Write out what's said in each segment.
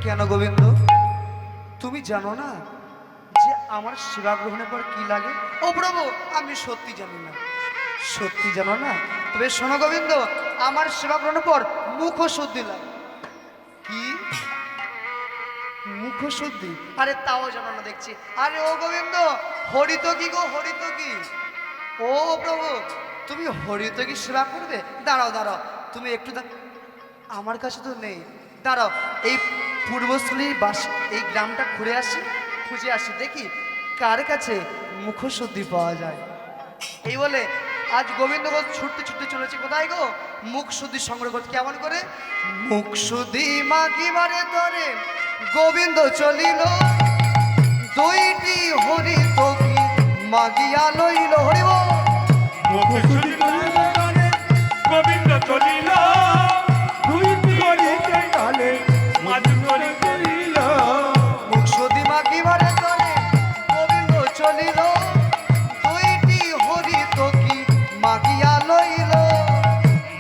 কেন গোবিন্দ, তুমি জানো না যে আমার সেবা গ্রহণের পর কি লাগে? ও প্রভু, আমি সত্যি জানি না। সত্যি জানো না? তবে শোনো গোবিন্দ, আমার সেবা গ্রহণের পর মুখ শুদ্ধি লাগে। কি মুখ শুদ্ধি? আরে তাও জানো না দেখছি। আরে ও গোবিন্দ, হরিত কি গো, হরিত কি? ও প্রভু, তুমি হরিত কি সেবা করবে? দাঁড়াও দাঁড়াও, তুমি একটু আমার কাছে তো নেই। দাঁড়াও, এই পূর্বস্থলীর বাস এই গ্রামটা ঘুরে আসি, খুঁজে আসি, দেখি কার কাছে মুখশুদ্ধি পাওয়া যায়। এই বলে আজ গোবিন্দ ঘোষ ছুটতে ছুটতে চলেছে কোথায় গো? মুখ শুদ্ধি সংগ্রহ করতে। কেমন করে? মুখ শুদ্ধি মাগিবারে ধরে গোবিন্দ চলিল, দুইটি হরি তকি মাগিয়া লইল। হরিব মুখ শুদ্ধি করে গোবিন্দ চলিল, দুইটি হরিকে কালে মাঝ করে করিল। মুখ শুদ্ধি মাগিবারে ধরে গোবিন্দ চলিল, দুইটি হরি তকি মাগিয়া লইল।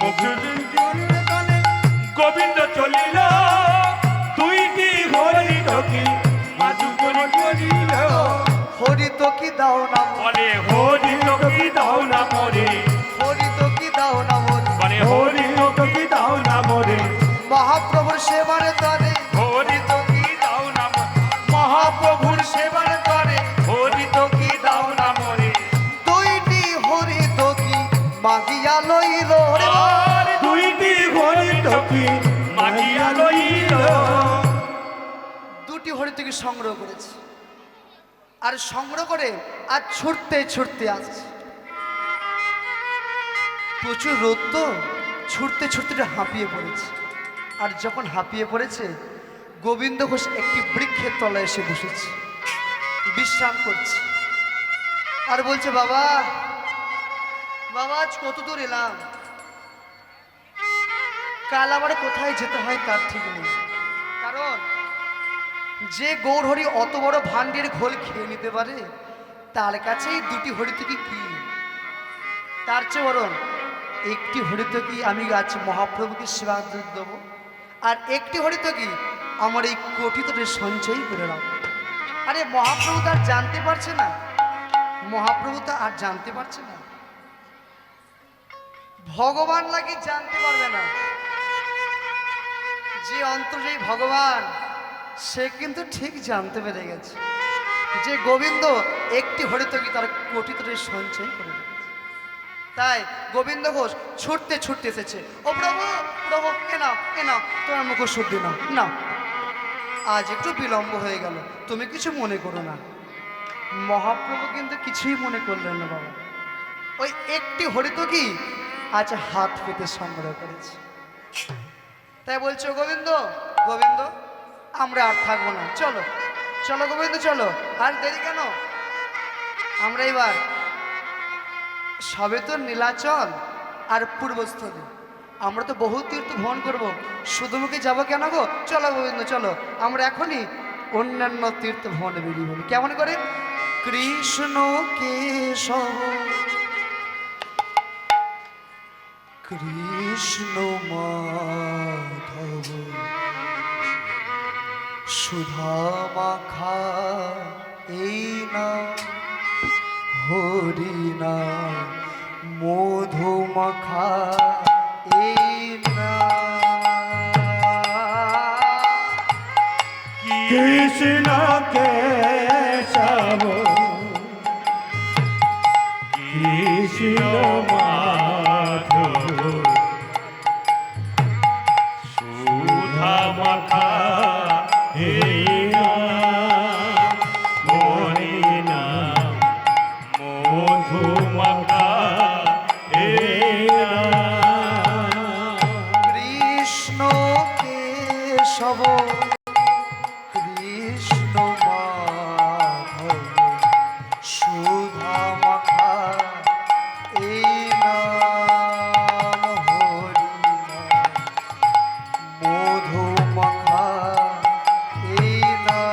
মুখ শুদ্ধি করে কালে গোবিন্দ চলিল, দুইটি হরিকে মাঝ করে করিল। হরি তকি দাও না বলে হরি তোকে দাও না মরে, হরি তকি দাও না মন। বলে হরি তোকে দাও না মরে, মহাপ্রভুর সেবারে তরে হরি তোকে দাও না মরে, মহাপ্রভুর সেবারে তরে হরি তোকে দাও না মরে। দুইটি হরি তকি মাগিয়া লইল। হরি বল। আর দুইটি হরি তোকে মাগিয়া লইল। দুটি হরি তকি সংগ্রহ করেছে, আর সংগ্রহ করে আর ছুটতে ছুটতে আসছে। প্রচুর রোদ তো, ছুটতে ছুটতে হাঁপিয়ে পড়েছে। আর যখন হাঁপিয়ে পড়েছে, গোবিন্দ ঘোষ একটি বৃক্ষের তলায় এসে বসেছে, বিশ্রাম করছে। আর বলছে, বাবা বাবা, আজ কত দূর এলাম, কাল আবার কোথায় যেতে হয় তার ঠিক নেই। কারণ যে গৌরহরি অত বড় ভাণ্ডের ঘোল খেয়ে নিতে পারে, তার কাছেই দুটি হরিতকি কি? তার চেয়ে বরং একটি হরিতকি আমি আজ মহাপ্রভুকে সেবা দেবো, আর একটি হরিতকি আমার এই কোটিতে সঞ্চয় করে রাখবো। আরে মহাপ্রভু তো আর জানতে পারছে না, মহাপ্রভু তো আর জানতে পারছে না, ভগবান নাকি জানতে পারবে না। যে অন্তর্জয়ী ভগবান, সে কিন্তু ঠিক জানতে পেরে গেছে যে গোবিন্দ একটি হরিতকি তার কোটিতে সঞ্চয় করে রেখেছে। তাই গোবিন্দ ঘোষ ছুটতে ছুটতে এসেছে। ও প্রভু, প্রভু এ নাও, এ নাও, তোমার মুখ শুদ্ধি নাও, নাও। আজ একটু বিলম্ব হয়ে গেল, তুমি কিছু মনে করো না। মহাপ্রভু কিন্তু কিছুই মনে করলেন না বাবা। ওই একটি হরিতকি আজ হাত পেতে সংগ্রহ করেছে। তাই বলছো, গোবিন্দ গোবিন্দ, আমরা আর থাকবো না, চলো চলো গোবিন্দ চলো, আর দেরি কেন? আমরা এবার সবে তো নীলাচল আর পূর্বস্থলী, আমরা তো বহু তীর্থ ভ্রমণ করবো, শুধু মুখে যাবো কেন গো? চলো গোবিন্দ চলো, আমরা এখনই অন্যান্য তীর্থ ভ্রমণে বেরিয়ে পড়ি। কেমন করে? কৃষ্ণ কেশব কৃষ্ণ মাধব সুধা মাখা এই না হরি না মধু মাখা এই না। কৃষ্ণ কেশব কৃষ্ণ মাধব সুধা মাখা এই না হরি না মধু মাখা এই না। কৃষ্ণ কেশব কৃষ্ণ মাধব সুধা মাখা এই নাম হরি নাম মধু মাখা এই নাম।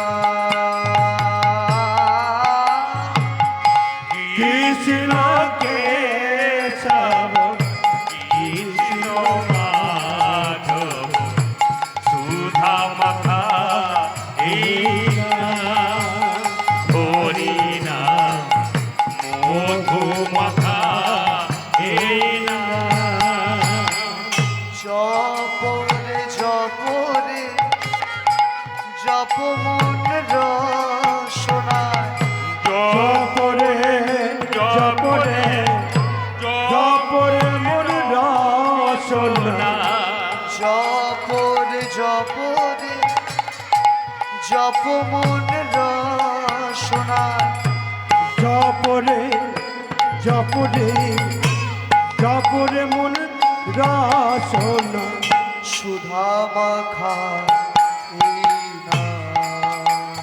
কৃষ্ণ কেশব কৃষ্ণ মাধব সুধা মাখা জপ মন রসনা জপরে জপরে জপরে মন রসনা সুধা মাখা এই নাম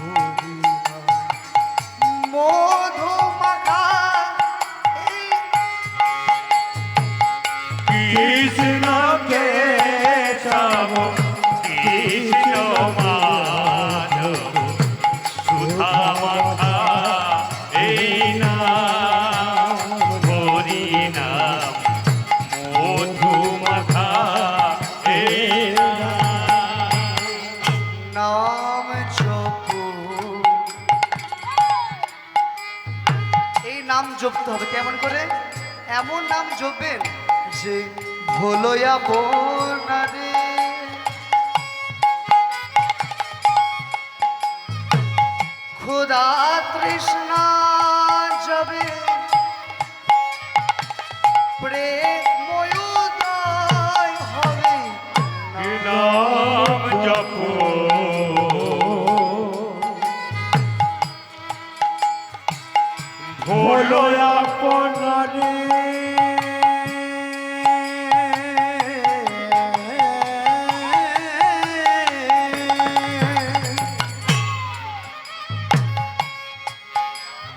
হরি নাম। মধু মাখা এই কৃষ্ণ কেশব কৃষ্ণ মাধব সুধা মাখা এই নাম হরি নাম মধু মাখা এই নাম জপ। এই নাম জপতে হবে কেমন করে? এমন নাম জপবেন যে ভোলয়া বোনারে ক্ষুধা তৃষ্ণা যাবে প্রেমোদয় হবে নাম জপ ভোলো আপনারে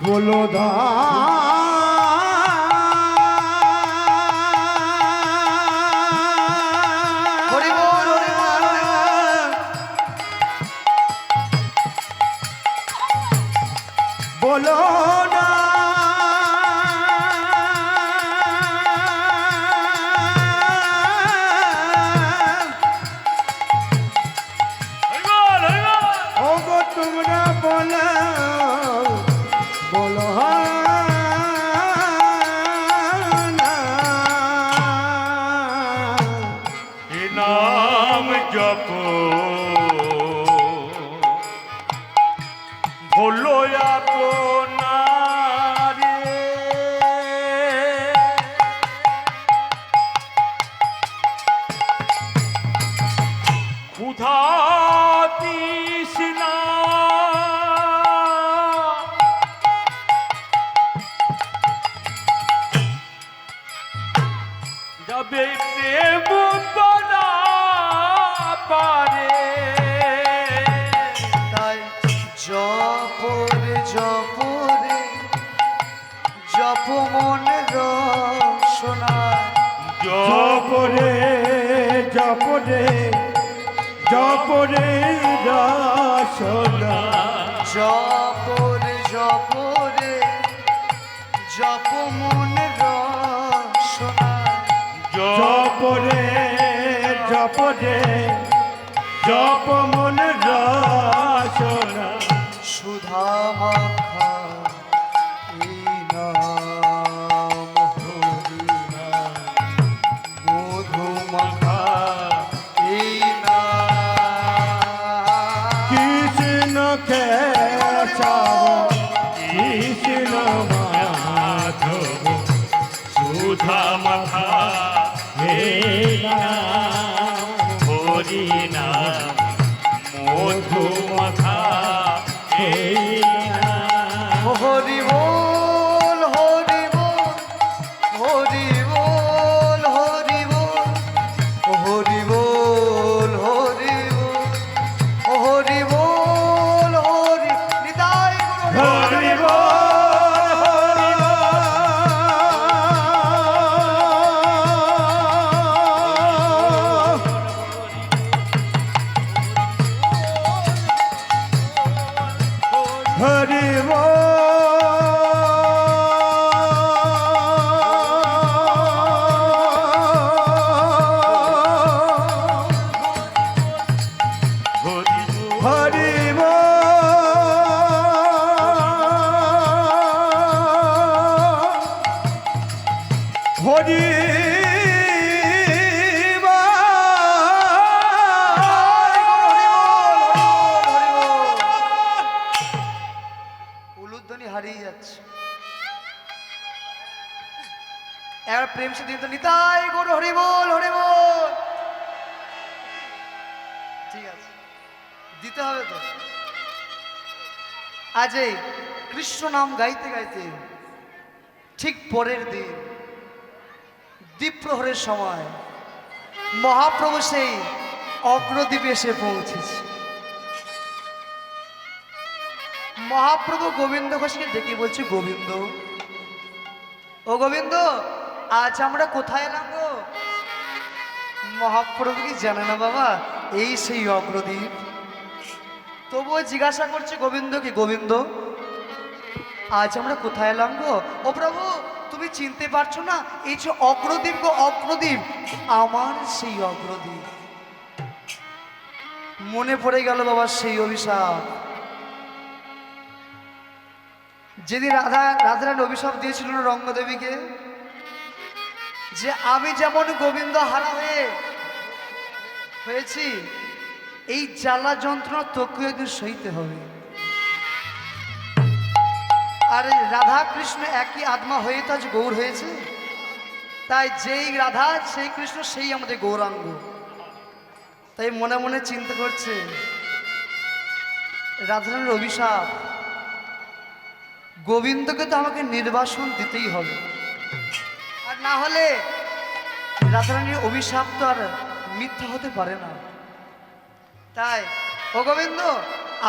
বলো দা হরি বল হরি বল হরি বল। বলো না ওগো তোমরা বলো বলো না এ নাম জপ ভোলো আপনারে ক্ষুধা তৃষ্ণা যাবে প্রেম করা পারে তাই জপরে জপরে জপ মন রসনা জপরে জপরে জপরে রসনা জপরে জপরে জপ মন রসনা জপরে জপরে জপ মন রসনা সুধা মাখা এই নাম হরি নাম মধু মাখা এই নাম। কৃষ্ণ কেশব কৃষ্ণ মাধব সুধা মাখা হে নাম হরি নাম মধু মাখা হে নাম হরি বল হরি বল হরি বল হরি বল হরি বল হরি বল হরি বল হরি নিতাই গৌর হরি বল হরি হরি হরি উলুধ্বনি হারিয়ে যাচ্ছে। এবার প্রেম সে দিন তো নিতাই গৌর হরি বল হরি বল। ঠিক আছে দিতে হবে তো। আজ এই কৃষ্ণ নাম গাইতে গাইতে ঠিক পরের দিন দ্বীপ্রহরের সময় মহাপ্রভু সেই অগ্রদ্বীপে এসে পৌঁছেছে। মহাপ্রভু গোবিন্দ ঘোষকে ডেকে বলছে, গোবিন্দ, ও গোবিন্দ, আজ আমরা কোথায় এলাম গো? মহাপ্রভু কি জানে না বাবা, এই সেই অগ্রদ্বীপ। তবুও জিজ্ঞাসা করছে গোবিন্দকে, গোবিন্দ, আজ আমরা কোথায় এলাম গো? ও প্রভু, তুমি চিনতে পারছো না? এই যে অগ্রদ্বীপ গো, অগ্রদ্বীপ, আমার সেই অগ্রদ্বীপ। মনে পড়ে গেল বাবা সেই অভিশাপ, যেদিন রাধারানী অভিশাপ দিয়েছিল না রঙ্গদেবীকে, যে আমি যেমন গোবিন্দ হারা হয়েছি, এই জ্বালা যন্ত্রণা তোকে একদিন সইতে হবে। আর রাধা কৃষ্ণ একই আত্মা হয়ে তো আজ গৌর হয়েছে। তাই যেই রাধা সেই কৃষ্ণ সেই আমাদের গৌরাঙ্গ। তাই মনে মনে চিন্তা করছে, রাধারানীর অভিশাপ, গোবিন্দকে তো আমাকে নির্বাসন দিতেই হবে, আর না হলে রাধারানীর অভিশাপ তো আর মিথ্যা হতে পারে না। তাই ও গোবিন্দ,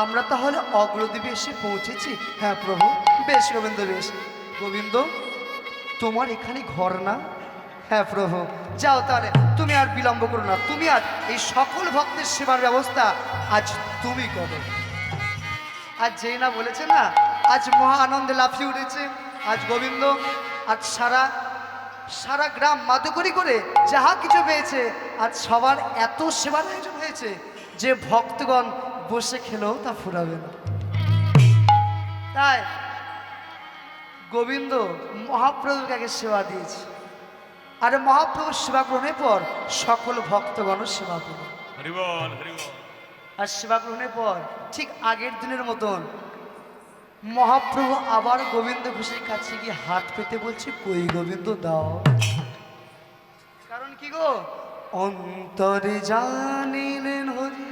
আমরা তাহলে অগ্রদ্বীপে এসে পৌঁছেছি। হ্যাঁ প্রভু, বেশ গোবিন্দ, বেশ। গোবিন্দ, তোমার এখানে ঘর না? হ্যাঁ প্রভু। যাও তাহলে, তুমি আর বিলম্ব করো না, তুমি আজ এই সকল ভক্তের সেবার ব্যবস্থা আজ তুমি করো। আজ যেই না বলেছে না, আজ মহা আনন্দে লাফিয়ে উঠেছে আজ গোবিন্দ। আজ সারা গ্রাম মাদুকরি করে যাহা কিছু পেয়েছে, আজ সবার এত সেবার আয়োজন হয়েছে যে ভক্তগণ বসে খেলেও তা ফুরাবে না। তাই গোবিন্দ মহাপ্রভুকে আগে সেবা দিয়েছে, আর মহাপ্রভুর সেবা গ্রহণের পর সকল ভক্তগণও সেবা করবে। আর সেবা গ্রহণের পর ঠিক আগের দিনের মতন মহাপ্রভু আবার গোবিন্দ ঘোষের কাছে গিয়ে হাত পেতে বলছে, কই গোবিন্দ দাও। কারণ কি গো, অন্তরে জানিলেন হরি,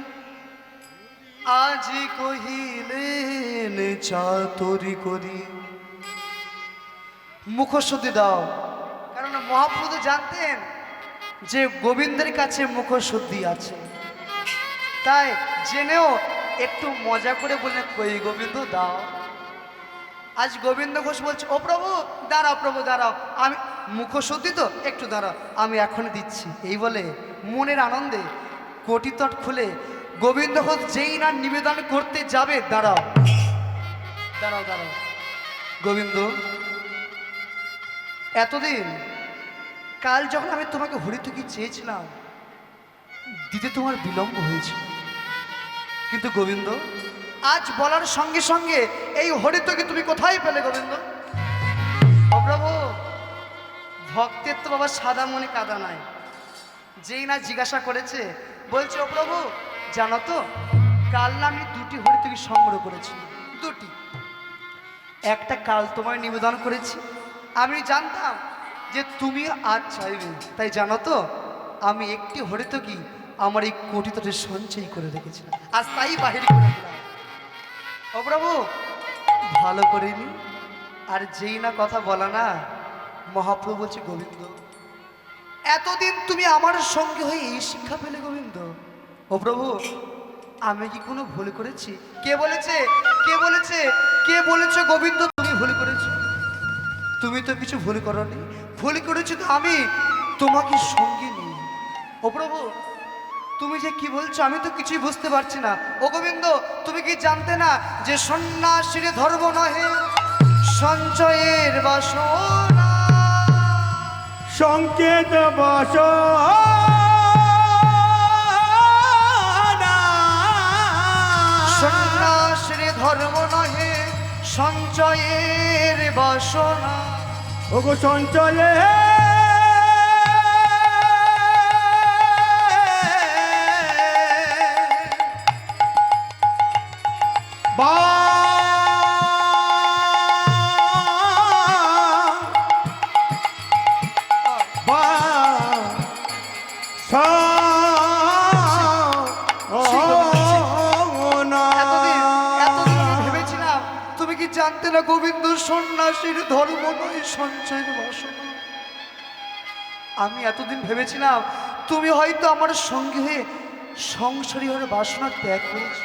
আজি কহিলেন চাতুরি করি। মুখশুদ্ধি দাও। কারণ মহাপ্রভু জানতেন যে গোবিন্দের কাছে মুখশুদ্ধি আছে। তাই জেনেও একটু মজা করে বললেন, কই গোবিন্দ দাও। আজ গোবিন্দ ঘোষ বলছে, ও প্রভু দাঁড়াও, প্রভু দাঁড়াও, আমি মুখশুদ্ধি তো, একটু দাঁড়াও, আমি এখনই দিচ্ছি। এই বলে মনের আনন্দে কোটিতট খুলে গোবিন্দ ঘোষ যেই না নিবেদন করতে যাবে, দাঁড়াও দাঁড়াও দাঁড়াও গোবিন্দ, এতদিন কাল যখন আমি তোমাকে হরিতকি চেয়েছিলাম, দিতে তোমার বিলম্ব হয়েছিল, কিন্তু গোবিন্দ আজ বলার সঙ্গে সঙ্গে এই হরিতকি তুমি কোথায় পেলে গোবিন্দ? ও প্রভু, ভক্তের তো বাবা সাদা মনে কাদা নাই। যেই না জিজ্ঞাসা করেছে, বলছে, ও প্রভু জানো তো, কাল না আমি 2টি হরিতকি সংগ্রহ করেছি, 2টি। একটা কাল তোমায় নিবেদন করেছি, আমি জানতাম যে তুমি আজ চাইবে, তাই জানো তো আমি একটি হরিতকি আমার এই কোটিতটে সঞ্চয় করে রেখেছিলাম, আজ তাই বাহির করে দিলাম। ও প্রভু ভালো করিনি। আর যেই না কথা বলা না, মহাপ্রভু বলছে, গোবিন্দ এতদিন তুমি আমার সঙ্গে হয়ে এই শিক্ষা পেলে গোবিন্দ। ও প্রভু, আমি কি কোনো ভুল করেছি? কে বলেছে কে বলেছে কে বলেছে গোবিন্দ তুমি ভুল করেছো? তুমি তো কিছু ভুল করনি। ভুল করেছো তো আমি তোমাকে সঙ্গে নিই। ও প্রভু, তুমি যে কি বলছো আমি তো কিছুই বুঝতে পারছি না। ও গোবিন্দ, তুমি কি জানতে না যে সন্ন্যাসীর ধর্ম নহে সঞ্চয়ের বাসনা, সংকেত বাসনা, সন্ন্যাসীর ধর্ম নহে সঞ্চয়ের বাসনা। ওগো সঞ্চয়ে জানতে না গোবিন্দ সন্ন্যাসীর ধর্ম নয় সঞ্চয়ের বাসনা। আমি এতদিন ভেবেছিলাম তুমি হয়তো আমার সঙ্গে হয়ে সংসারী হওয়ার বাসনা ত্যাগ করেছ,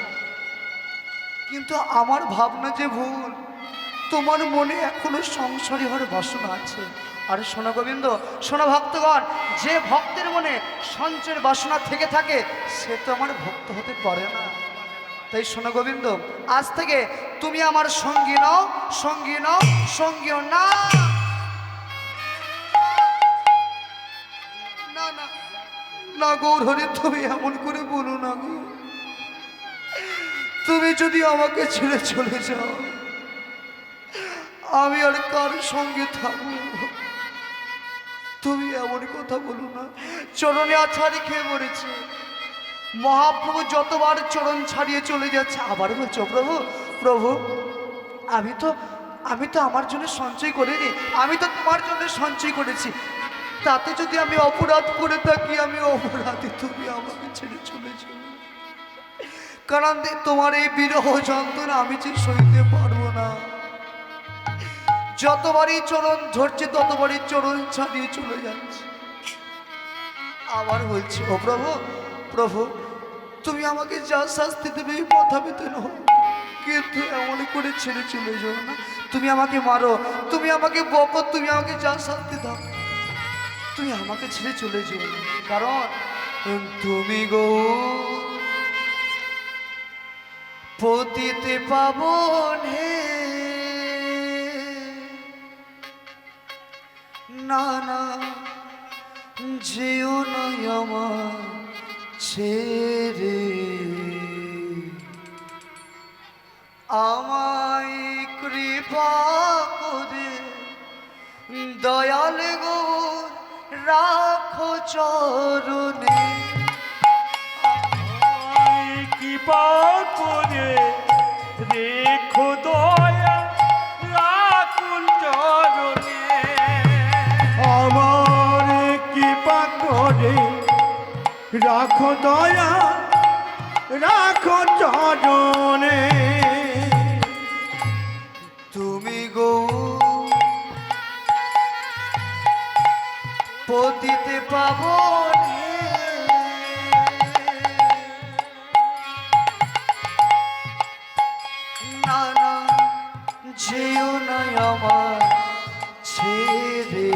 কিন্তু আমার ভাবনা যে ভুল। তোমার মনে এখনো সংসারী হওয়ার বাসনা আছে। আর শোনো গোবিন্দ, শোনো ভক্তগণ, যে ভক্তের মনে সঞ্চয়ের বাসনা থেকে থাকে সে তো আমার ভক্ত হতে পারে না। তাই শোনো গোবিন্দ, আজ থেকে তুমি আমার সঙ্গী নও, সঙ্গী নও, সঙ্গীও না। না না না গৌরহরি, তুমি এমন করে বলো না গো। তুমি যদি আমাকে ছেড়ে চলে যাও আমি আর কার সঙ্গে থাকবো? তুমি এমন কথা বলো না। চরণে আছাড়ি খেয়ে মরেছে মহাপ্রভু, যতবার চরণ ছাড়িয়ে চলে যাচ্ছে আবার বলছো প্রভু প্রভু। আমি তো আমার জন্য সঞ্চয় করিনি, আমি তো তোমার জন্য সঞ্চয় করেছি। তাতে যদি আমি অপরাধ করে থাকি আমি অপরাধী, তুমি আমাকে ছেড়ে চলে যাও। কারণ তোমার এই বিরহ যন্ত্রণা আমি যে সইতে পারবো না। যতবারই চরণ ধরছে ততবারই চরণ ছাড়িয়ে চলে যাচ্ছে। আবার বলছি ও প্রভু প্রভু, তুমি আমাকে যা শাস্তি দেবে মাথা পেতে নাও, কিন্তু এমন করে ছেড়ে চলে যাও না। তুমি আমাকে মারো, তুমি আমাকে বকো, তুমি আমাকে যা শাস্তি দাও, তুমি আমাকে ছেড়ে চলে যাও না। কারণ তুমি গো পতিতে পাবন হে, না না যেও না আমার ছেড়ে, আমায় কৃপা করে দয়াল গো রাখো চরণে। কৃপা করে রেখো দয়া রাখুন চরণে, আমার কৃপা করে রাখো দয়া রাখো চরণে। তুমি গো পতিতে পাবন হে, না না যেও না আমার ছেড়ে,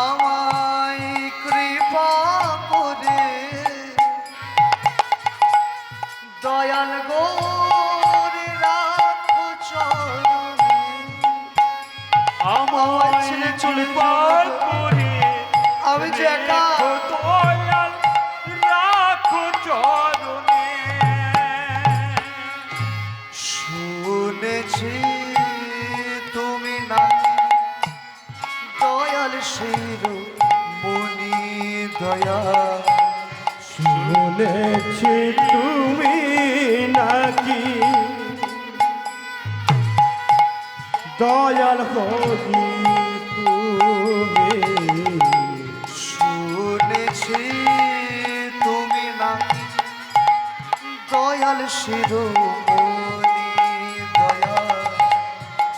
আমায় কৃপা করে দয়াল গো রাখো চরণে। আমার ছেড়ে চলে কৃপা যাও। করে আমি যে একা। রেখো দয়াল রাখো চরণে। শুনেছি তুমি না দয়াল শির মনি দয়া, শুনেছি তুমি নাকি দয়াল হরি তুমি, শুনেছি তুমি না দয়াল শির মনি দয়া,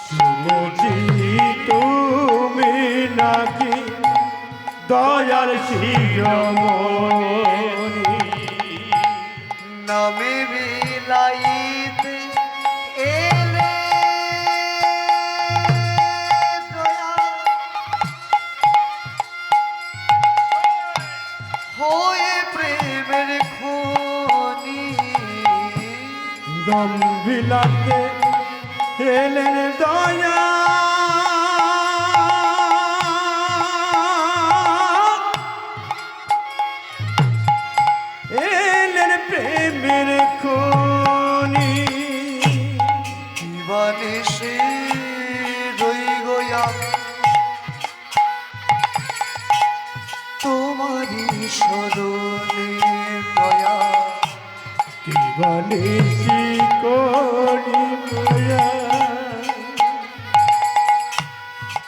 শুনেছি তুমি নাকি দয়াল শিরোমণি, নামে বিলাইতে এলে দয়া, হয়ে প্রেমের খনি, দম বিলাতে এলেন দয়া, এলেন প্রেমের খনি, দিবানিশি রই গোয়া তোমারি স্মরণে দয়া, দিবানিশি করি দয়া,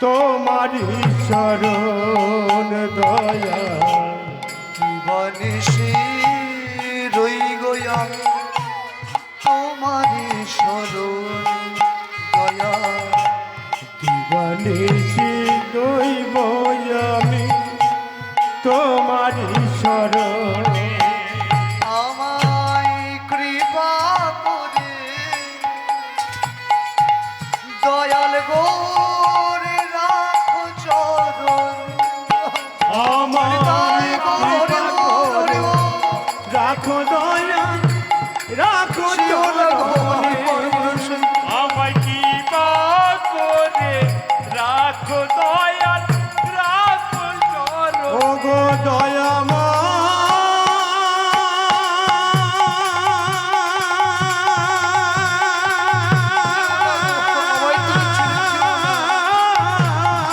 তোমারি শরণ দয়া, দিবানিশি রই গোয়া বেশি দইব আমি তোমারই শরণে। আমায় কৃপা করে দয়াল গোরে রাখো চরণ। আমার কৃপা করে রাখো দয়া রাখো চরণে। আমায় কৃপা করে রাখো দয়াল রাখো চরণ। ওগো দয়াময়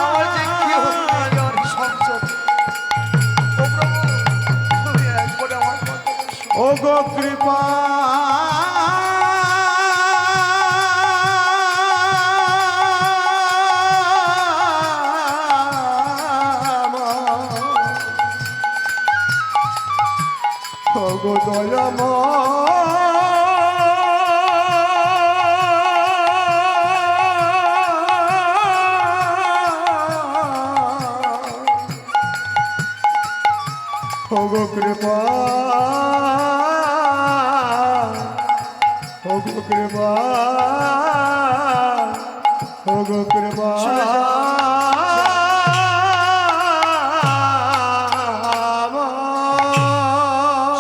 আমার যে কি হলো আমার সংসার। ও প্রভু, তুমি একবার আমার কথা শোনো। ওগো কৃপা ওগো দয়াময় ওগো কৃপা ওগো কৃপা ওগো কৃপা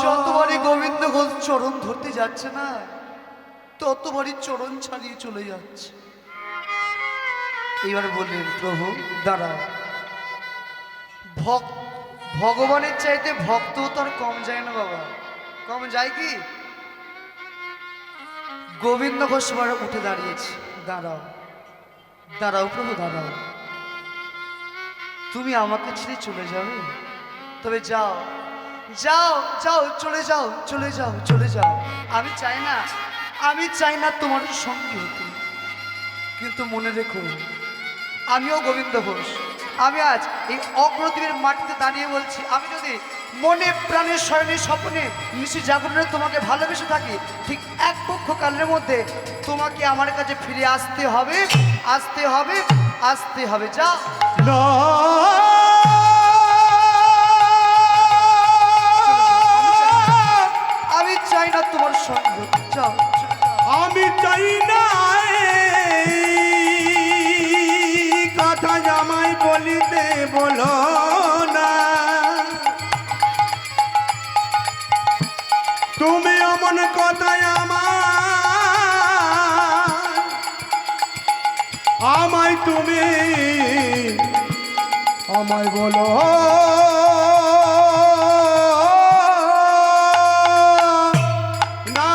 যতবারই গোবিন্দ ঘোষ চরণ ধরতে যাচ্ছে না, ততবারই চরণ ছাড়িয়ে চলে যাচ্ছে। এইবার বললেন, প্রভু দাঁড়াও, ভগবানের চাইতে ভক্ত তো আর কম যায় না বাবা। কম যায় কি? গোবিন্দ ঘোষ এবার উঠে দাঁড়িয়েছে। দাঁড়াও দাঁড়াও প্রভু দাঁড়াও, তুমি আমাকে ছেড়ে চলে যাবে? তবে যাও যাও যাও, চলে যাও চলে যাও চলে যাও। আমি চাই না তোমার সঙ্গে হতে, কিন্তু মনে রেখো আমিও গোবিন্দ ঘোষ। আমি আজ এই অগ্রদ্বীপের মাটিতে দাঁড়িয়ে বলছি, আমি যদি মনে প্রাণের শয়নে স্বপ্নে মিশে জাগরণে তোমাকে ভালোবেসে থাকি, ঠিক এক পক্ষ কালের মধ্যে তোমাকে আমার কাছে ফিরে আসতে হবে, আসতে হবে, আসতে হবে। যাও। আমি চাই না তোমার সঙ্গ। যাও চলে যাও। আমি চাই না কথা জামাই বলিতে বলো না, তুমি অমন কথায় আমায় তুমি আমায় বলো না।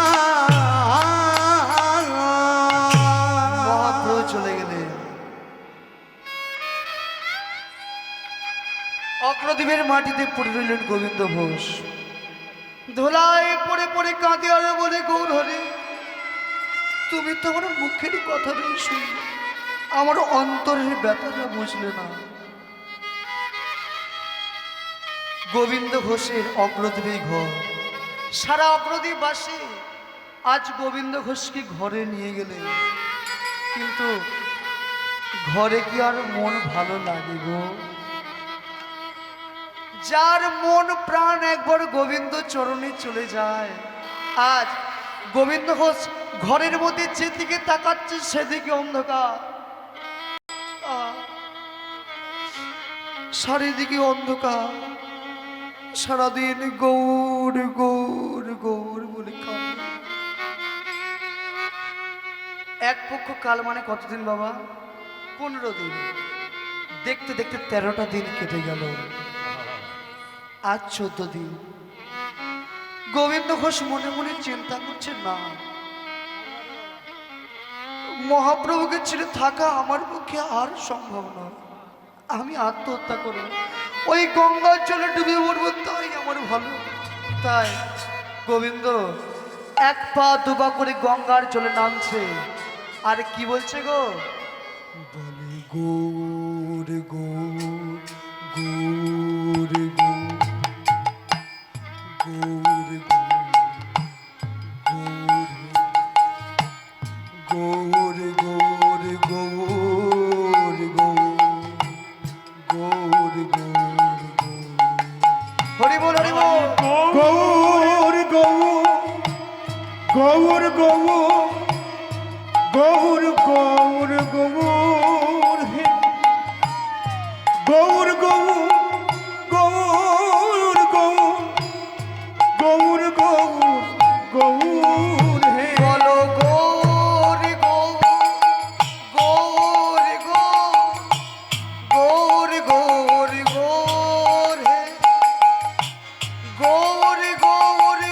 মহাপ্রভু চলে গেলে অগ্রদ্বীপের মাটিতে পড়ে রইলেন গোবিন্দ ঘোষ। ধোলায় পড়ে পড়ে কাঁদে আর বলে, গৌর হরে, তুমি তো আমার মুখের কথাটাই শুনলে, আমার অন্তরের ব্যথাটা বুঝলে না। গোবিন্দ ঘোষের অগ্রদ্বীপের ঘর, সারা অগ্রদ্বীপবাসী আজ গোবিন্দ ঘোষকে ঘরে নিয়ে গেলে, কিন্তু ঘরে কি আর মন ভালো লাগে গো? যার মন প্রাণ একবার গোবিন্দ চরণে চলে যায়, আজ গোবিন্দ ঘোষ ঘরের মধ্যে যেদিকে তাকাচ্ছে সেদিকে অন্ধকার, চারিদিকে অন্ধকার, সারাদিন গৌর গৌর গৌর বলে কাঁদে। এক পক্ষ কাল মানে কতদিন বাবা? 15 দিন। দেখতে দেখতে 13টা দিন কেটে গেল, আজ 14 দিন। গোবিন্দ ঘোষ মনে মনে চিন্তা করছে, না, মহাপ্রভুকে ছেড়ে থাকা আমার পক্ষে আর সম্ভব নয়। আমি আত্মহত্যা করব, ওই গঙ্গার জলে ডুবে পড়বো, তাই আমার ভালো। তাই গোবিন্দ এক পা দুপা করে গঙ্গার জলে নামছে, আর কি বলছে গো? বলে গৌর গৌর গৌর গৌর গৌর গৌর গৌর গৌর গৌর গৌর গৌর গৌর গৌর গৌর গৌর গৌর হে গৌর গৌর গৌর গৌর গৌর গৌর গৌর হে বলো গৌর গৌর গৌর গৌর গৌর গৌর হে গৌর গৌর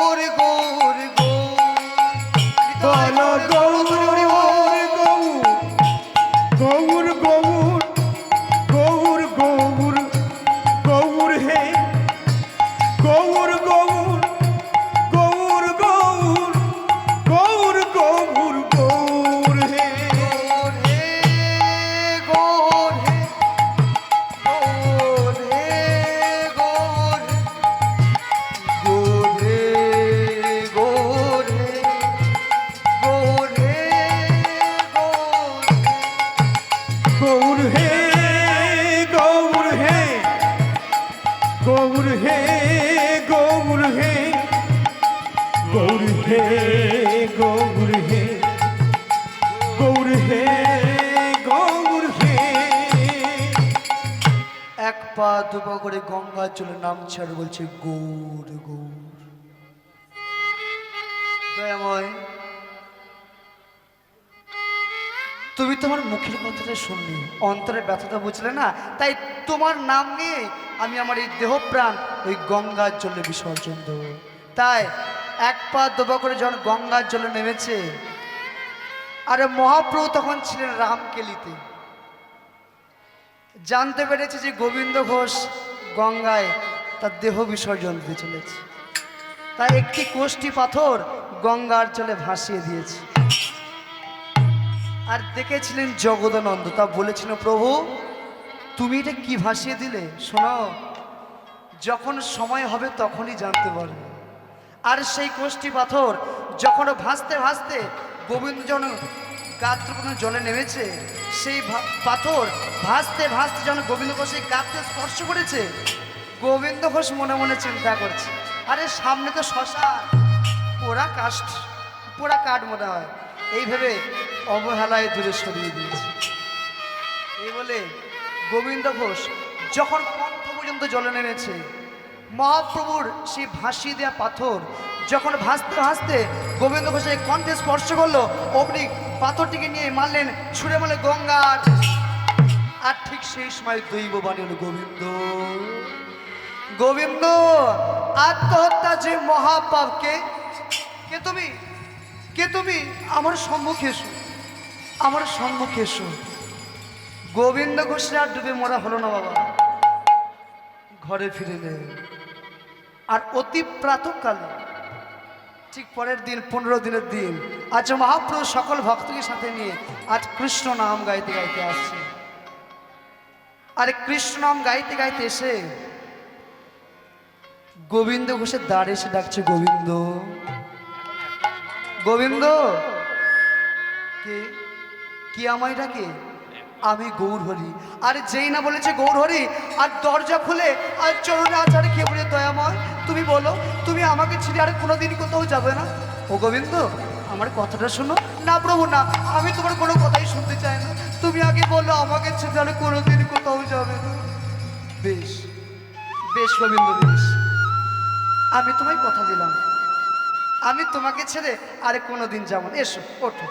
গৌর গৌর গৌর বলো গৌর গৌর গৌর গৌর গৌর গৌর হে গৌর গৌর গৌর গৌর গৌর গৌর গৌর হে গৌর হে গৌর হে গৌর হে গৌর হে গৌর হে গৌর হে গৌর হে গৌর হে গৌর হে গৌর হে গৌর হে গৌর হে গৌর হে গৌর হে এক পা দুপা করে গঙ্গার জলে নামছে আর বলছে গৌর গৌর। দয়াময়, তুমি তোমার মুখের কথাটা শুনলে, অন্তরের ব্যথাটা বুঝলে না, তাই তোমার নাম নিয়ে আমি আমার এই দেহ প্রাণ ওই গঙ্গার জলে বিসর্জন দেব। তাই এক পা দুপা করে যখন গঙ্গার জলে নেমেছে, আরে মহাপ্রভু তখন ছিলেন রামকেলিতে, জানতে পেরেছে যে গোবিন্দ ঘোষ গঙ্গায় তার দেহ বিসর্জন দিতে চলেছে, তাই একটি কোষ্ঠী পাথর গঙ্গার জলে ভাসিয়ে দিয়েছে। আর দেখেছিলেন জগদানন্দ, তা বলেছিল প্রভু তুমি এটা কি ভাসিয়ে দিলে, শোনো যখন সময় হবে তখনই জানতে পারবে। আর সেই কোষ্ঠী পাথর যখন ভাসতে ভাসতে গোবিন্দ যখন গাত্রপূর্ণ জলে নেমেছে, সেই পাথর ভাসতে ভাসতে যখন গোবিন্দ ঘোষ সেই গাত্রে স্পর্শ করেছে, গোবিন্দ ঘোষ মনে মনে চিন্তা করছে, আরে সামনে তো শ্মশান, পোড়া কাঠ মনে হয়, এই ভেবে অবহেলায় দূরে সরিয়ে দিয়েছে। এই বলে গোবিন্দ ঘোষ যখন কণ্ঠ পর্যন্ত জলে নেমেছে, মহাপ্রভুর সেই ভাসিয়ে দেওয়া পাথর যখন ভাসতে ভাসতে গোবিন্দ ঘোষের কণ্ঠে স্পর্শ করলো, অগ্নি পাথরটিকে নিয়ে মারলেন, ছুঁড়ে মারলেন গঙ্গার। আর ঠিক সেই সময় দৈববাণী হলো গোবিন্দ গোবিন্দ আত্মহত্যা যে মহাপাপকে, কে তুমি, কে তুমি, আমার সম্মুখে এসো, আমার সম্মুখে এসো। গোবিন্দ ঘোষের আর ডুবে মরা হলো না বাবা, ঘরে ফিরে এলেন। আর অতি প্রাতঃকালে ঠিক পরের দিন 15 দিনের দিন আজ মহাপ্রভু সকল ভক্তকে সাথে নিয়ে আজ কৃষ্ণ নাম গাইতে গাইতে আসছে। আর কৃষ্ণ নাম গাইতে গাইতে এসে গোবিন্দ ঘোষের দ্বারে এসে ডাকছে গোবিন্দ গোবিন্দ। কে কি আমায় ডাকে? আমি গৌরহরি। আর যেই না বলেছে গৌরহরি আর দরজা খুলে আর চরণে আচারে খেয়ে বলে দয়াময় তুমি বলো তুমি আমাকে ছেড়ে আর কোনোদিন কোথাও যাবে না? ও গোবিন্দ আমার কথাটা শোনো। না প্রভু না, আমি তোমার কোনো কথাই শুনতে চাই না, তুমি আগে বলো আমাকে ছেড়ে আর কোনোদিন কোথাও যাবে না। বেশ বেশ গোবিন্দ বেশ, আমি তোমায় কথা দিলাম আমি তোমাকে ছেড়ে আরে কোনোদিন যাবো না। এসো ওঠো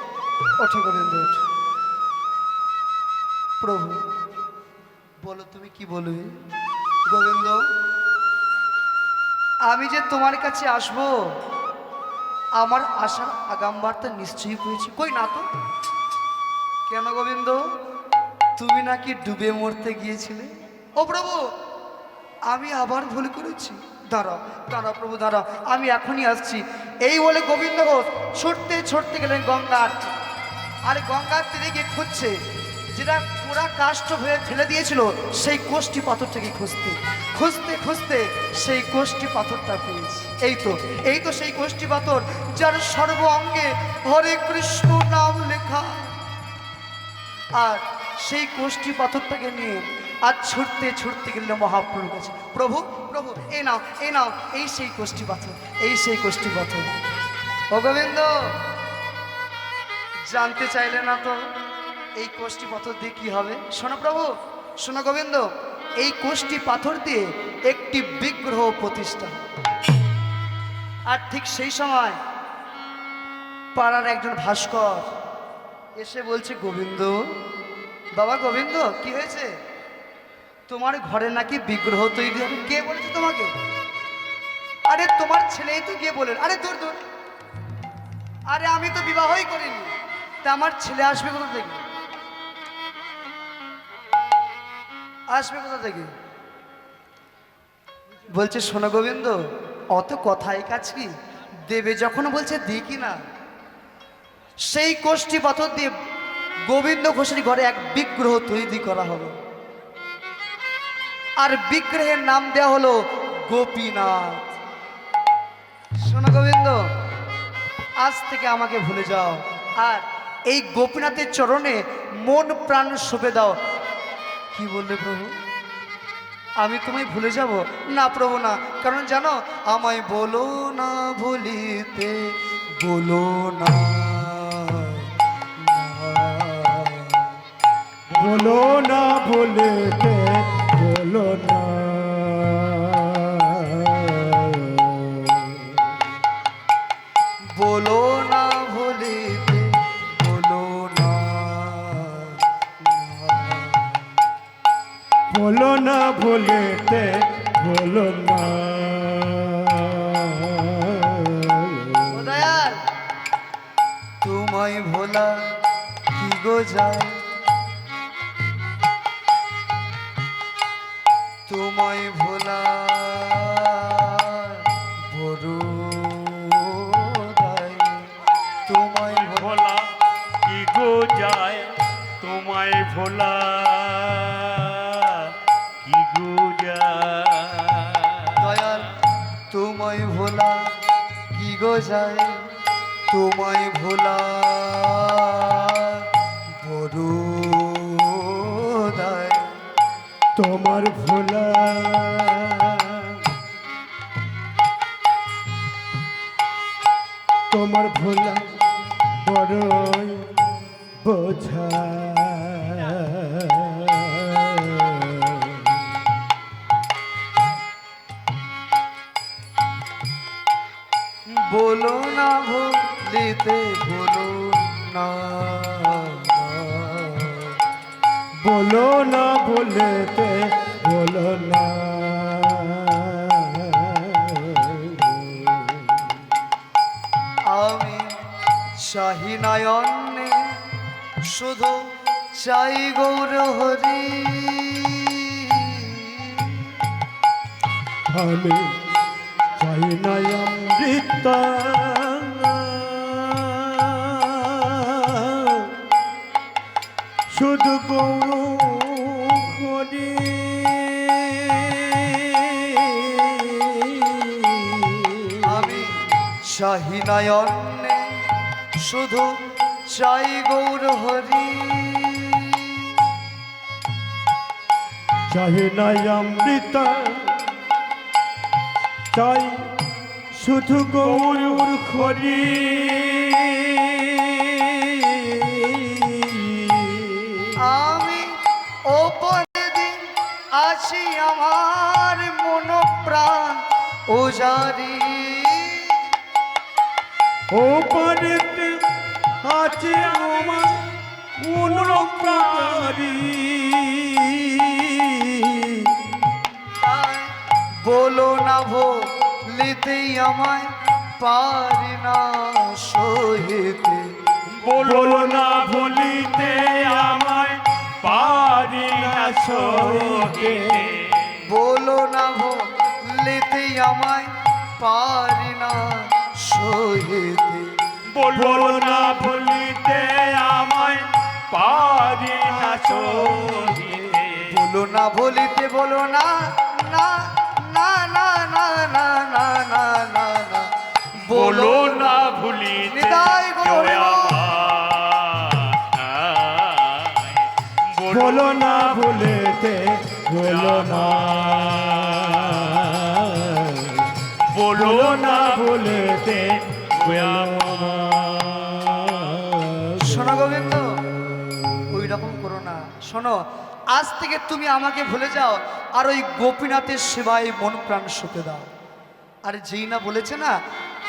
ওঠো গোবিন্দ ওঠো। প্রভু বলো তুমি কি বলবে? গোবিন্দ আমি যে তোমার কাছে আসব আমার আশার আগাম বার্তা নিশ্চয়ই পেয়েছি। কই না তো? কেন গোবিন্দ তুমি নাকি ডুবে মরতে গিয়েছিলে? ও প্রভু আমি আবার ভুল করেছি, দাঁড়াও দাঁড়াও প্রভু দাঁড়াও, আমি এখনই আসছি। এই বলে গোবিন্দ ঘোষ ছুটতে ছুটতে গেলেন গঙ্গার। আর গঙ্গার তীরে গিয়ে খুঁজছে যেটা পুরা কাষ্ঠ হয়ে ফেলে দিয়েছিল সেই কোষ্ঠী পাথরটাকে খুঁজতে খুঁজতে খুঁজতে সেই কোষ্ঠী পাথরটা পেয়েছে। এই তো সেই কোষ্ঠী পাথর যার সর্ব অঙ্গে হরে কৃষ্ণ নাম লেখা। আর সেই কোষ্ঠী পাথরটাকে নিয়ে আর ছুটতে ছুটতে গেল মহাপ্রভুর কাছে। প্রভু প্রভু এই নাও এই নাও, এই সেই কোষ্ঠী পাথর, এই সেই কোষ্ঠী পাথর। ও গোবিন্দ, জানতে চাইলে না তো এই কোষ্ঠী পাথর দিয়ে কি হবে? শোনো প্রভু, শোনো গোবিন্দ, এই কোষ্ঠী পাথর দিয়ে একটি বিগ্রহ প্রতিষ্ঠা। আর ঠিক সেই সময় পাড়ার একজন ভাস্কর এসে বলছে, গোবিন্দ, বাবা গোবিন্দ, কি হয়েছে? তোমার ঘরে নাকি বিগ্রহ তৈরি হবে। কে বলেছে তোমাকে? আরে তোমার ছেলেই তো গিয়ে বলেন। আরে দূর দূর, আরে আমি তো বিবাহই করিনি, তা আমার ছেলে আসবে কোথা থেকে? আসবে কোথা থেকে? বলছে, শোনো গোবিন্দ, অত কথাই কাজ কি, দেবে যখন বলছে দিই কি না। সেই কোষ্ঠী পাথর দিয়ে গোবিন্দ ঘোষের ঘরে এক বিগ্রহ তৈরি করা হলো, আর বিগ্রহের নাম দেওয়া হলো গোপীনাথ। শোনো গোবিন্দ, আজ থেকে আমাকে ভুলে যাও, আর এই গোপীনাথের চরণে মন প্রাণ সঁপে দাও। কি বললে প্রভু? আমি তোমায় ভুলে যাব? না প্রভু না, কারণ জানো, আমায় বলো না ভুলিতে, বলো না, বলো না বলেতে, বলো না, বলো না ভুলিতে, বলো না, বলো না বলেতে, বলো না। ও দয়াল, তোমায় ভোলা কি গো যায়, তোমায় ভোলা বড় দায়, তোমায় ভোলা। ভোলা কি গো যায়, তোমায় ভোলা কি গো যায়। দয়াল, তোমায় ভোলা কি গো যায়, তোমায় ভোলা বড় দায়। তোমার ভোলা, তোমার ভোলা বড়ই বোঝা। বলো না ভুলিতে, বলো না, বলো না বলেতে, বলো না। আমি চাহি নয়নে শুধু চাই গৌর হরি, আমি চাই না অমৃত, শুধু গৌর হরি। আমি চাহি নয়নে শুধু চাই গৌর হরি, চাই না অমৃত, চাই শুধু গৌর হরি। আমি ওপরে দিন আছি আমার মন প্রাণ ওজারি, ও পারেতে আছে আমার মনোপ্রাণী। বলো না ভুলিতেই আমায় পারি না সহিতে, বলো না ভুলিতে আমায় পারি না সইতে। বলো না ভুলিতেই আমায় পারি না সহিতে, বলো না ভুলিতে আমায় পারি না সইতে। বলো না ভুলিতে, বলো না, না না না না না না না না না, বলো না ভুলিতে নিতাই গৌর আমায়। বলো না ভুলেতে, বলো না বলো না বলেতে বলো না। শোনো গোবিন্দ, ওই রকম করো না। শোনো, আজ থেকে তুমি আমাকে ভুলে যাও আর ওই গোপীনাথের সেবায় মন প্রাণ সঁপে দাও। আর যেই না বলেছে না,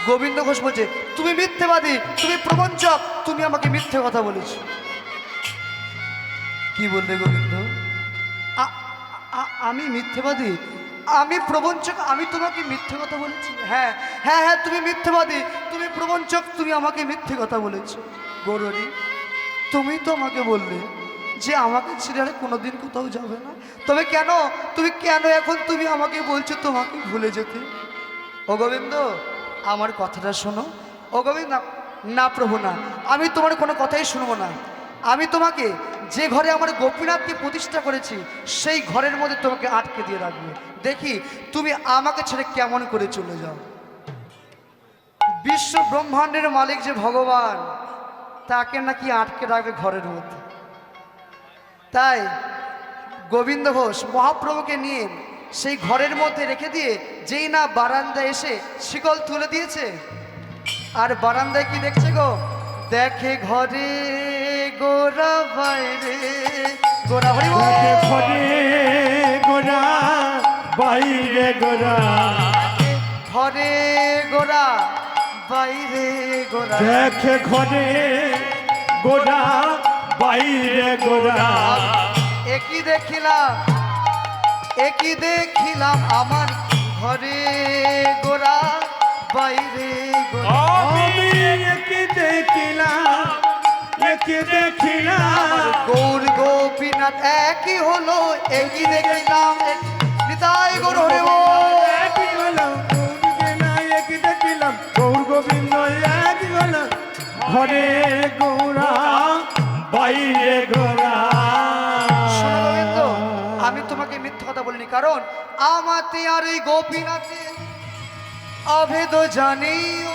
গোবিন্দ ঘোষ বলছে তুমি মিথ্যেবাদী, তুমি প্রবঞ্চক, তুমি আমাকে মিথ্যে কথা বলেছো। কি বললে গোবিন্দ? আমি মিথ্যেবাদী, আমি প্রবঞ্চক, আমি তোমাকে মিথ্যে কথা বলেছি? হ্যাঁ হ্যাঁ হ্যাঁ, তুমি মিথ্যেবাদী, তুমি প্রবঞ্চক, তুমি আমাকে মিথ্যে কথা বলেছো। গৌরী, তুমি তো আমাকে বললে যে আমাকে ছেড়ে আর কোনোদিন কোথাও যাবে না, তবে কেন, তুমি কেন এখন তুমি আমাকে বলছো তোমাকে ভুলে যেতে? ও গোবিন্দ, আমার কথাটা শোনো। ও গোবিন্দ, না প্রভু না, আমি তোমার কোনো কথাই শুনবো না। আমি তোমাকে যে ঘরে আমার গোপীনাথকে প্রতিষ্ঠা করেছি সেই ঘরের মধ্যে তোমাকে আটকে দিয়ে রাখবো। দেখি তুমি আমাকে ছেড়ে কেমন করে চলে যাও। বিশ্ব ব্রহ্মাণ্ডের মালিক যে ভগবান, তাকে নাকি আটকে রাখবে ঘরের মধ্যে। তাই গোবিন্দ ঘোষ মহাপ্রভুকে নিয়ে সেই ঘরের মধ্যে রেখে দিয়ে যেই না বারান্দায় এসে শিকল তুলে দিয়েছে, আর বারান্দায় কি দেখছে গো? দেখে ঘরে গোরা বাইরে গোরা, হরি বল। দেখে ঘরে গোরা বাইরে গোরা, ঘরে গোরা বাইরে গোরা, দেখে ঘরে গোরা বাইরে গোরা। একই দেখিলাম, একই দেখিলাম আমার ঘরে গোরা বাইরে গোরা। আমি একে দেখিলাম, একে দেখিলাম, গৌর গোপীনাথ একই হলো, একই দেখিলাম, নিতাই গৌর হরে বল। একই হলো একই দেখিলাম, গৌর গোবিন্দ একই হলো, ঘরে গৌরা বাইরে গোরা। শোনো গোবিন্দ, আমি তোমাকে মিথ্যা কথা বলিনি, কারণ আমাতে আর এই গোপীনাথে অভেদ জানিও,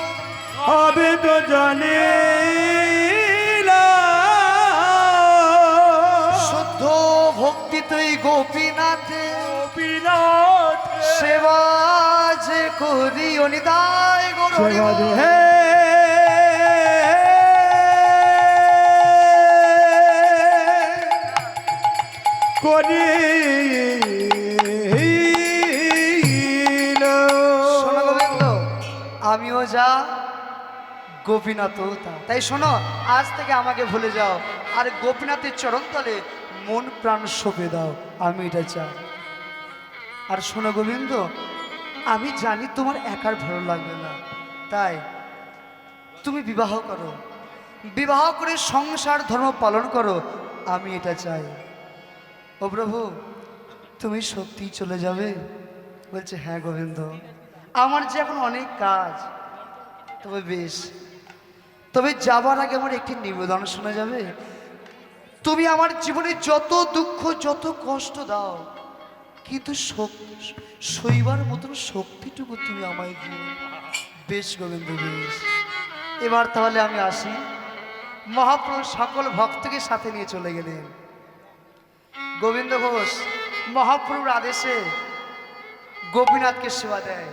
হবে তো জানে শুদ্ধ ভক্তি তুই গোপীনাথে গোপীনাথ সেবা যে করি অনিতাই গৌর হরি বল। হে করি শোনো গোবিন্দ, আমিও যা গোপীনাথও তা। তাই শোনো, আজ থেকে আমাকে ভুলে যাও আর গোপীনাথের চরণতলে মন প্রাণ সঁপে দাও, আমি এটা চাই। আর শোনো গোবিন্দ, আমি জানি তোমার একার ভালো লাগবে না, তাই তুমি বিবাহ করো, বিবাহ করে সংসার ধর্ম পালন করো, আমি এটা চাই। ও প্রভু, তুমি সত্যিই চলে যাবে? বলছে হ্যাঁ গোবিন্দ, আমার যে এখন অনেক কাজ, তবে বেশ, তবে যাবার আগে আমার একটি নিবেদন শোনা যাবে? তুমি আমার জীবনে যত দুঃখ যত কষ্ট দাও, কিন্তু সইবার মতন শক্তিটুকু তুমি আমায় দিও। বেশ গোবিন্দ, বেশ। এবার তাহলে আমি আসি। মহাপ্রভু সকল ভক্তকে সাথে নিয়ে চলে গেলেন। গোবিন্দ ঘোষ মহাপ্রভুর আদেশে গোপীনাথকে সেবা দেয়।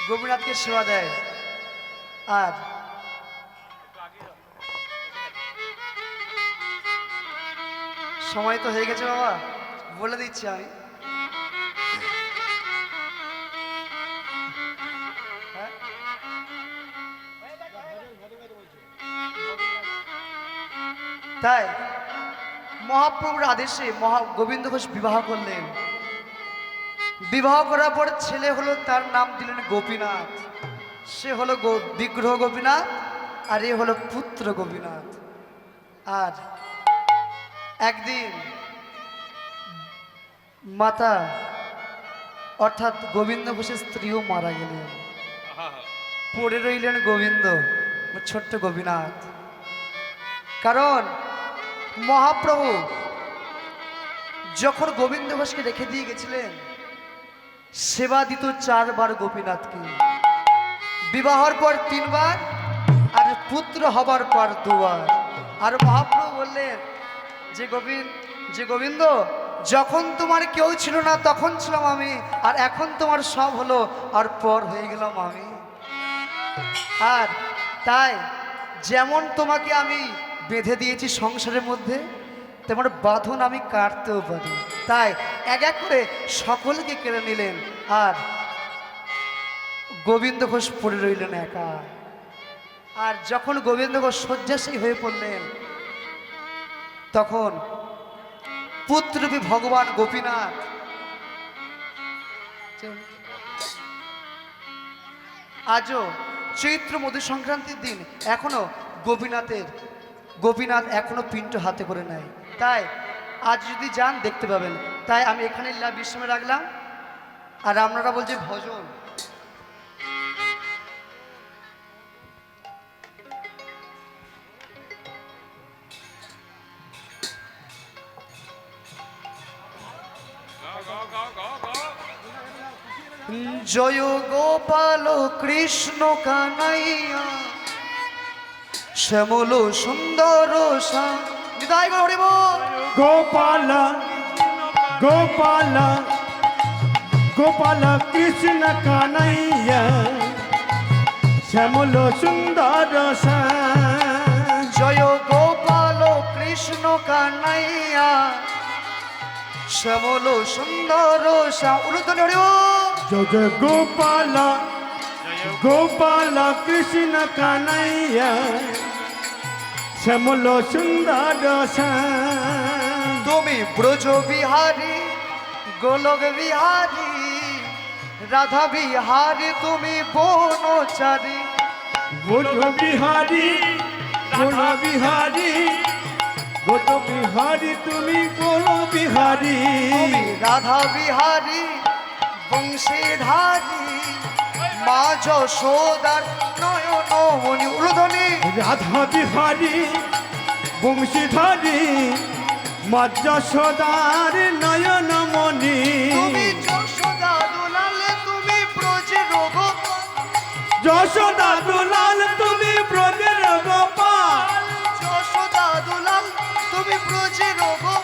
গোপীনাথকে সেবা দেয়। আর সময় তো হয়ে গেছে বাবা, বলে দিচ্ছি আমি। হ্যাঁ? তাই মহাপ্রভুর আদেশে গোবিন্দ ঘোষ বিবাহ করলেন। বিবাহ করার পর ছেলে হলো, তার নাম দিলেন গোপীনাথ। সে হলো বিগ্রহ গোপীনাথ, আর এ হলো পুত্র গোপীনাথ। আর একদিন মাতা অর্থাৎ গোবিন্দ ঘোষের স্ত্রীও মারা গেলেন, পড়ে রইলেন গোবিন্দ, ছোট্ট গোপীনাথ। কারণ মহাপ্রভু যখন গোবিন্দ ঘোষকে রেখে দিয়ে গেছিলেন, সেবা দিত 4 বার গোপীনাথকে, বিবাহর পর 3 বার, আর পুত্র হবার পর দুয়ার। আর মহাপ্রভু বললেন যে গোবিন্দ, যখন তোমার কেউ ছিল না তখন ছিলাম আমি, আর এখন তোমার সব হলো আর পর হয়ে গেলাম আমি। আর তাই যেমন তোমাকে আমি বেঁধে দিয়েছি সংসারের মধ্যে, তেমন বাঁধন আমি কাটতেও পারি। তাই এক এক করে সকলকে কেড়ে নিলেন, আর গোবিন্দ ঘোষ পড়ে রইলেন একা। আর যখন গোবিন্দ ঘোষ শয্যাশায়ী হয়ে পড়লেন, তখন পুত্ররূপী ভগবান গোপীনাথ আজও চৈত্র মধু সংক্রান্তির দিন এখনো গোপীনাথ এখনো পিণ্ড হাতে করে নেয়। তাই আজ যদি যান দেখতে পাবেন। তাই আমি এখানে লীলা বিশ্রামে রাখলাম। আর আপনারা বলছে ভজন। জয় গোপাল কৃষ্ণ কানাইয়া শ্যামল সুন্দর বিদায় হরিব। গোপাল গোপাল গোপাল কৃষ্ণ কানাইয়া শ্যামল সুন্দর জয় গোপাল কৃষ্ণ কানাইয়া শ্যামল সুন্দর উলুধন হরিব। জয় গোপাল গোপাল কৃষ্ণ কানাইয়া শ্যামল সুন্দর তুমি ব্রজ বিহারী গোলক বিহারী রাধা বিহারী তুমি বনচারী। গোট বিহারী গোট বিহারী গোট বিহারী তুমি গোল বিহারী তুমি রাধা বিহারী বংশীধারী মা যশোদার নয়ন মণি উলুধনী। রাধা বিহারী বংশীধারী মা যশোদার নয়ন মণি। তুমি যশোদা দুলাল তুমি ব্রজের গোপাল। যশোদা দুলাল তুমি ব্রজের গোপাল। যশোদা দুলাল তুমি ব্রজের গোপাল।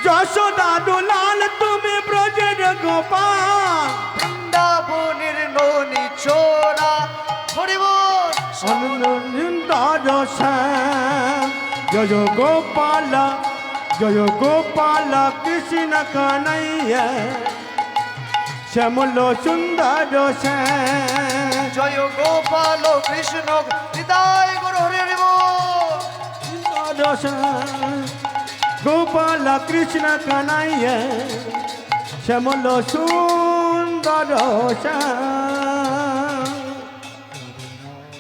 যশোদা দুলাল তুমি ব্রজের গোপাল। বৃন্দাবনের ননি চোরা হরিব। জয় গোপাল জয় গোপাল কৃষ্ণ কানাইয়া শ্যামল সুন্দর জয় গোপাল কৃষ্ণ হৃদয় গুরু হরি হরিব। গোপাল কৃষ্ণ কানাইয়া শ্যামল সুন্দর